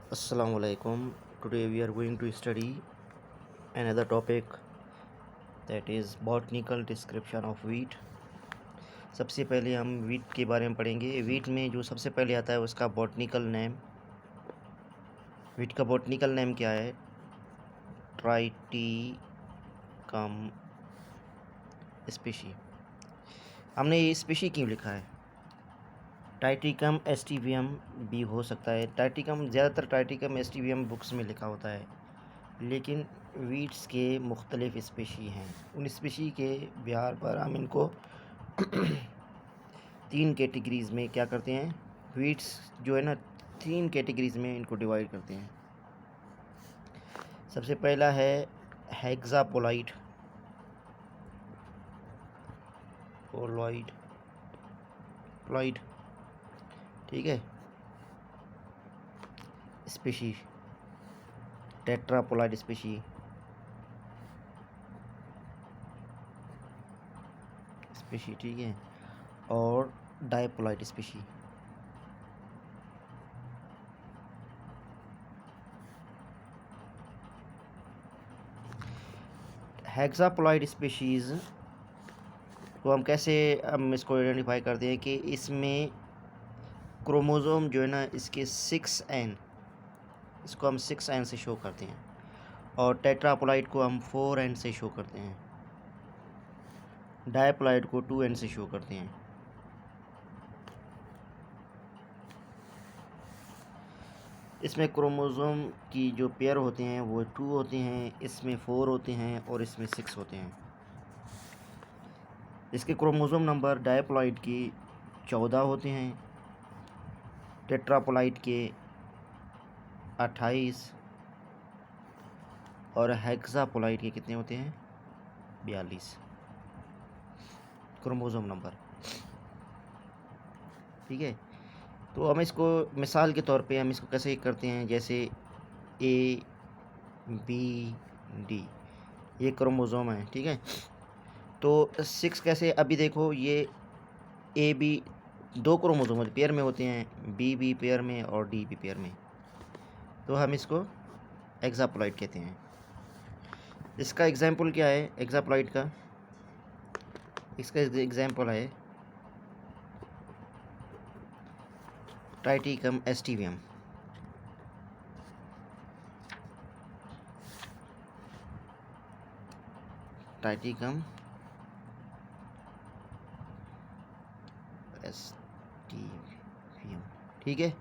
Assalamu alaikum. Today we are going to study another topic, that is botanical description of wheat. सबसे पहले हम wheat के बारे में पढ़ेंगे। wheat में जो सबसे पहले आता है उसका बॉटनिकल नेम। wheat का बॉटनिकल नेम क्या है? Triticum species. हमने ये स्पीशी क्यों लिखा है? टाइटिकम एस्टिवियम भी हो सकता है। टाइटिकम ज़्यादातर टाइटिकम एस्टिवियम बुक्स में लिखा होता है, लेकिन वीट्स के मुख्तलिफ़ स्पीशी हैं। उन स्पीशी के बिहार पर हम इनको 3 कैटेगरीज़ में क्या करते हैं, वीट्स जो है ना 3 कैटेगरीज़ में इनको डिवाइड करते हैं। सबसे पहला है हेक्सापोलाइट पोलॉइड, ठीक है। स्पीशी टेट्रापोलाइड स्पीशी, ठीक है, और डायपोलाइट स्पीशी। हेक्सापोलाइड स्पीशीज़ को हम इसको आइडेंटिफाई करते हैं कि इसमें क्रोमोज़ोम जो है ना इसके 6n, इसको हम 6n से शो करते हैं, और टेट्रापोलाइट को हम 4n से शो करते हैं, डायपोलाइट को 2n से शो करते हैं। इसमें क्रोमोज़ोम की जो पेयर होते हैं वो 2 होते हैं, इसमें 4 होते हैं और इसमें 6 होते हैं। इसके क्रोमोज़ोम नंबर डायपोलाइट के 14 होते हैं, टेट्रापोलाइट के 28 और हेक्सापोलाइट के कितने होते हैं? 42 क्रोमोज़ोम नंबर, ठीक है। तो हम इसको मिसाल के तौर पे हम इसको कैसे करते हैं, जैसे A B D ये क्रोमोज़ोम है, ठीक है। तो 6 कैसे? अभी देखो ये A B 2 क्रोमोज़ोम पेयर में होते हैं, B भी पेयर में और D भी पेयर में, तो हम इसको हेक्सापोलाइट कहते हैं। इसका एग्जाम्पल क्या है हेक्सापोलाइट का? इसका एग्जाम्पल है ट्राइटिकम एस्टिवियम। ट्राइटिकम एस्टिवियम, ठीक है।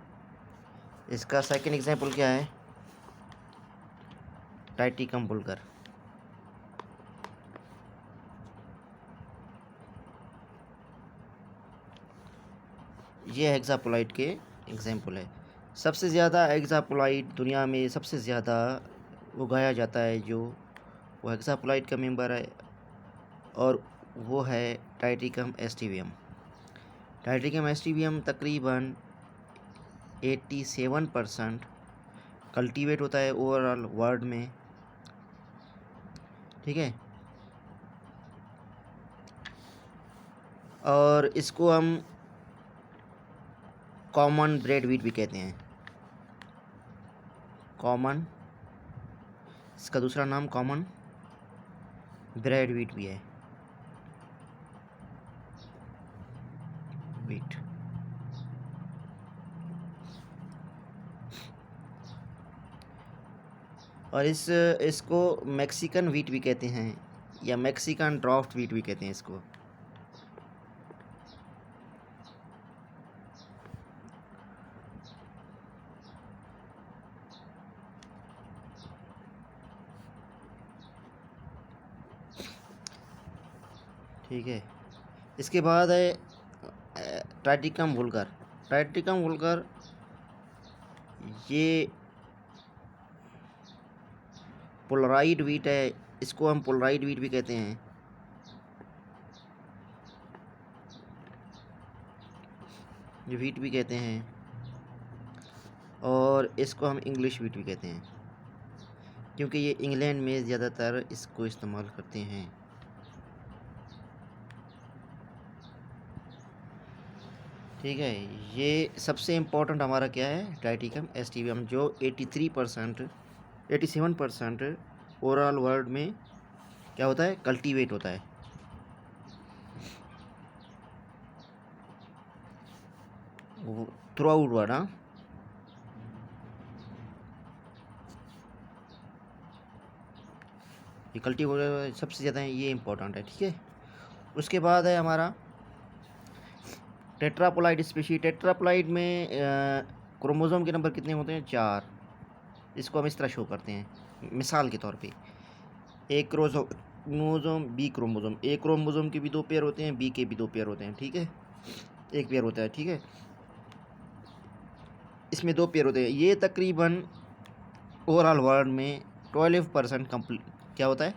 इसका सेकंड एग्जाम्पल क्या है? ट्राइटिकम वुल्गर। ये हेक्सापोलाइट के एग्जाम्पल है। सबसे ज़्यादा हेक्सापोलाइट दुनिया में सबसे ज़्यादा उगाया जाता है जो वो हेक्सापोलाइट का मेंबर है, और वो है ट्राइटिकम एस्टिवियम। ट्राइटिकम एस्टिवियम तकरीबन 87% कल्टीवेट होता है ओवरऑल वर्ल्ड में, ठीक है। और इसको हम कॉमन ब्रेड व्हीट भी कहते हैं। कॉमन, इसका दूसरा नाम कॉमन ब्रेड व्हीट भी है, व्हीट। और इसको मैक्सिकन व्हीट भी कहते हैं, या मैक्सिकन ड्राफ्ट व्हीट भी कहते हैं इसको। ठीक है। इसके बाद है ट्राइटिकम वुल्गर। ट्राइटिकम वुल्गर ये पोलराइड व्हीट है, इसको हम पोलराइड व्हीट भी कहते हैं। ये व्हीट भी कहते हैं, और इसको हम इंग्लिश व्हीट भी कहते हैं, क्योंकि ये इंग्लैंड में ज़्यादातर इसको इस्तेमाल करते हैं। ठीक है। ये सबसे इम्पोर्टेंट हमारा क्या है, ट्राइटिकम एसटीबीएम, जो 87% ओवरऑल वर्ल्ड में क्या होता है, कल्टीवेट होता है। थ्रू आउट वर्ड, हाँ, ये कल्टीवेट सबसे ज़्यादा है, ये इम्पोर्टेंट है। ठीक है। उसके बाद है हमारा टेट्रापोलाइड स्पीशी। टेट्रापोलाइड में क्रोमोसोम के नंबर कितने होते हैं, 4। इसको हम इस तरह शो करते हैं मिसाल के तौर पे, ए क्रोमोसोम, बी क्रोमोसोम। ए क्रोमोसोम के भी 2 पेयर होते हैं, बी के भी 2 पेयर होते हैं। ठीक है, एक पेयर होता है। ठीक है, इसमें 2 पेयर होते हैं। ये तकरीबन ओवरऑल वर्ल्ड में 12% कंप्लीट क्या होता है,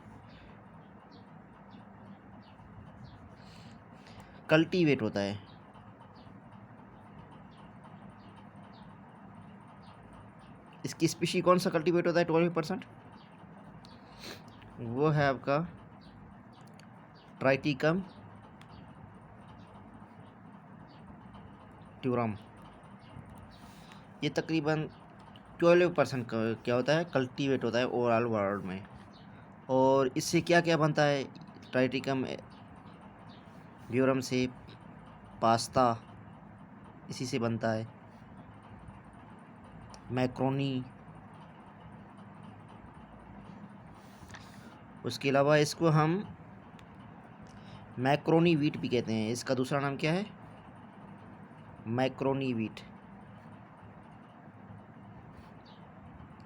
कल्टीवेट होता है। इसकी स्पीशी कौन सा कल्टीवेट होता है 12%, वो है आपका ट्राइटिकम ट्यूरम। ये तकरीबन 12% क्या होता है, कल्टीवेट होता है ओवरऑल वर्ल्ड में। और इससे क्या क्या बनता है, ट्राइटिकम ट्यूरम से पास्ता इसी से बनता है, मैक्रोनी। उसके अलावा इसको हम मैक्रोनी वीट भी कहते हैं। इसका दूसरा नाम क्या है, मैक्रोनी वीट,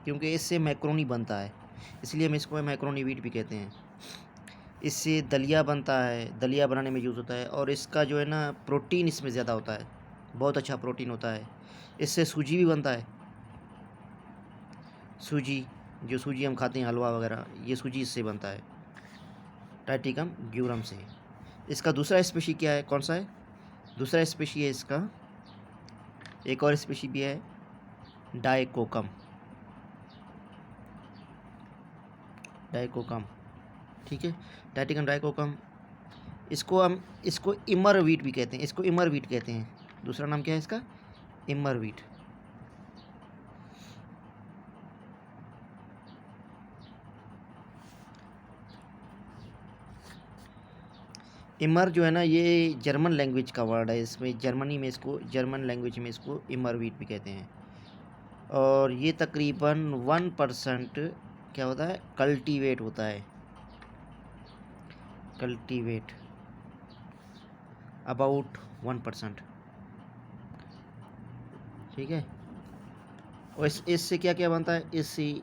क्योंकि इससे मैक्रोनी बनता है, इसलिए हम इसको मैक्रोनी वीट भी कहते हैं। इससे दलिया बनता है, दलिया बनाने में यूज़ होता है। और इसका जो है ना, प्रोटीन इसमें ज़्यादा होता है, बहुत अच्छा प्रोटीन होता है। इससे सूजी भी बनता है, सूजी, जो सूजी हम खाते हैं हलवा वगैरह, ये सूजी इससे बनता है, टाइटिकम ग्यूरम से। इसका दूसरा स्पीशी क्या है, कौन सा है, दूसरा स्पीशी है इसका, एक और स्पीशी भी है, डाइकोकम। डाइकोकम, ठीक है, टाइटिकम डाइकोकम। इसको इमर वीट भी कहते हैं, इसको इमर वीट कहते हैं। दूसरा नाम क्या है इसका, इमर वीट। इमर जो है ना, ये जर्मन लैंग्वेज का वर्ड है। इसमें जर्मनी में इसको, जर्मन लैंग्वेज में इसको इमर वीट भी कहते हैं। और ये तकरीबन 1% क्या होता है, कल्टीवेट होता है, कल्टीवेट अबाउट 1%। ठीक है। और इससे क्या क्या बनता है, इससे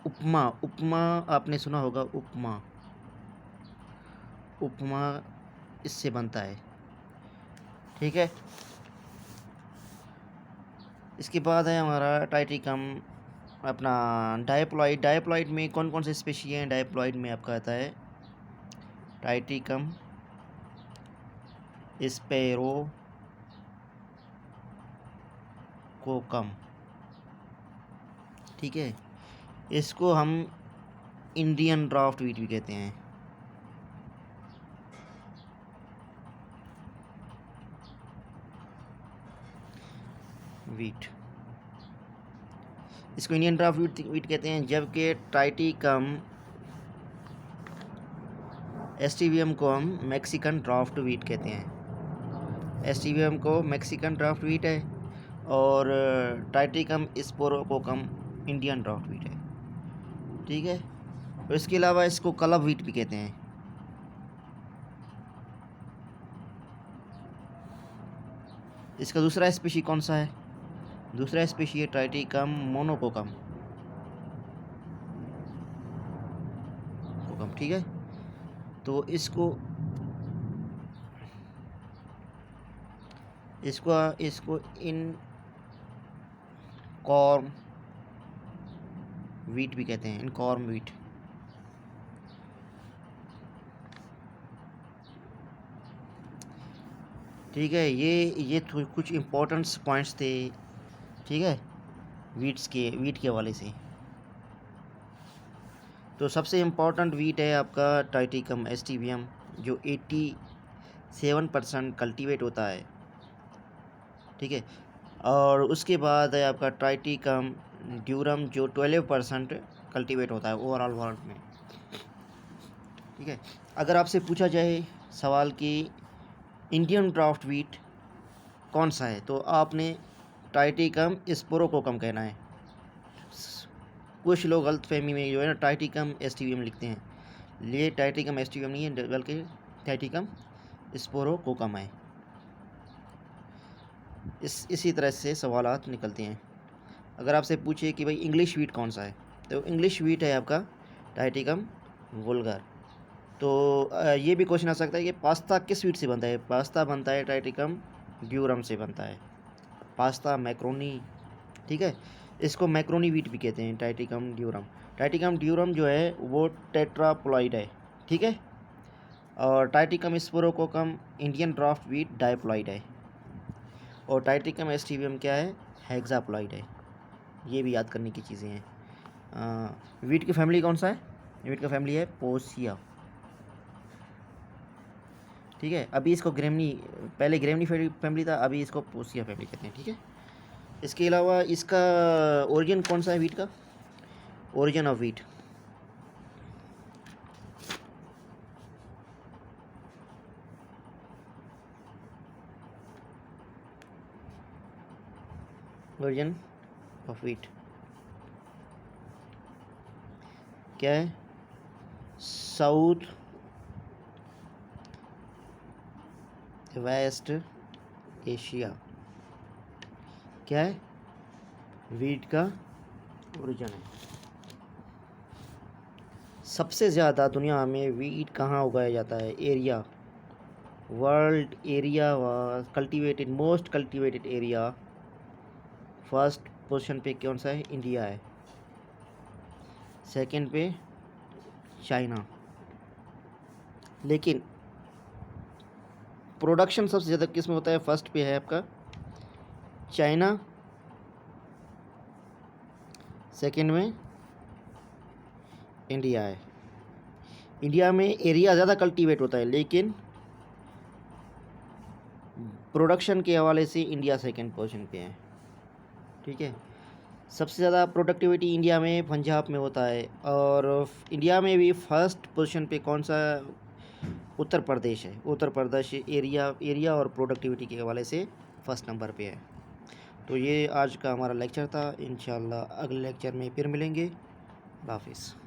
उपमा, उपमा आपने सुना होगा, उपमा, उपमा इससे बनता है। ठीक है। इसके बाद है हमारा टाइटिकम अपना डायप्लॉइड। डायप्लॉइड में कौन कौन से स्पीशी हैं, डायप्लॉइड में आपका आता है टाइटिकम स्पैरो कोकम। ठीक है, इसको हम इंडियन ड्राफ्ट वीट भी कहते हैं। वीट, इसको इंडियन ड्राफ्ट वीट कहते हैं। जबकि टाइटिकम एसटीबीएम को हम मैक्सिकन ड्राफ्ट वीट कहते हैं। एसटीबीएम को मैक्सिकन ड्राफ्ट वीट है, और टाइटिकम स्पोरोकोकम इंडियन ड्राफ्ट वीट है। ठीक है। और इसके अलावा इसको क्लब वीट भी कहते हैं। इसका दूसरा स्पीशी कौन सा है, दूसरा स्पीशी है ट्राइटिकम मोनोकोकम कोकम। ठीक है। तो इसको इसको इसको इन कॉर्म वीट भी कहते हैं, इन कॉर्म वीट। ठीक है, ये कुछ इम्पोर्टेंट्स पॉइंट्स थे। ठीक है, वीट के हवाले से। तो सबसे इम्पोर्टेंट वीट है आपका टाइटिकम एसटीबीएम, जो 87% कल्टीवेट होता है। ठीक है। और उसके बाद है आपका ट्राइटिकम ड्यूरम जो 12% कल्टीवेट होता है ओवरऑल वर्ल्ड में, ठीक है। अगर आपसे पूछा जाए सवाल कि इंडियन ड्राफ्ट वीट कौन सा है, तो आपने ट्राइटिकम स्पोरोकोकम कहना है। कुछ लोग गलतफहमी में जो है ना ट्राइटिकम एस्टिवियम लिखते हैं, ये ट्राइटिकम एस्टिवियम नहीं है बल्कि ट्राइटिकम स्पोरोकोकम है। इसी तरह से सवालात निकलते हैं। अगर आपसे पूछे कि भाई इंग्लिश वीट कौन सा है, तो इंग्लिश वीट है आपका ट्राइटिकम वुल्गर। तो ये भी क्वेश्चन आ सकता है कि पास्ता किस वीट से बनता है, पास्ता बनता है ट्राइटिकम ड्यूरम से बनता है, पास्ता मैक्रोनी, ठीक है। इसको मैक्रोनी वीट भी कहते हैं, ट्राइटिकम ड्यूरम। ट्राइटिकम ड्यूरम जो है वो टेट्राप्लॉइड है, ठीक है। और triticum sphaerococcum Indian dwarf wheat diploid है। और ट्राइटिकम एस्टिवियम क्या है, हेक्साप्लॉइड है। ये भी याद करने की चीज़ें हैं। वीट की फैमिली कौन सा है, वीट का फैमिली है पोसिया, ठीक है। अभी इसको ग्रेमनी, पहले ग्रेमनी फैमिली था, अभी इसको पोसिया फैमिली कहते हैं, ठीक है। इसके अलावा इसका ओरिजिन कौन सा है वीट का, origin of wheat, origin of wheat क्या है, साउथ वेस्ट एशिया, क्या है, वीट का ओरिजिन है। सबसे ज़्यादा दुनिया में वीट कहाँ उगाया जाता है, area, world area cultivated, most cultivated area, first position पे कौन सा है, इंडिया है। सेकंड पे चाइना। लेकिन प्रोडक्शन सबसे ज़्यादा किस में होता है, फर्स्ट पे है आपका चाइना, सेकंड में इंडिया है। इंडिया में एरिया ज़्यादा कल्टीवेट होता है, लेकिन प्रोडक्शन के हवाले से इंडिया सेकंड पोजीशन पे है, ठीक है। सबसे ज़्यादा प्रोडक्टिविटी इंडिया में पंजाब में होता है, और इंडिया में भी फर्स्ट पोजीशन पे कौन सा, उत्तर प्रदेश है। उत्तर प्रदेश एरिया और प्रोडक्टिविटी के हवाले से फर्स्ट नंबर पे है। तो ये आज का हमारा लेक्चर था। इंशाल्लाह अगले लेक्चर में फिर मिलेंगे। अल्लाह हाफिज़।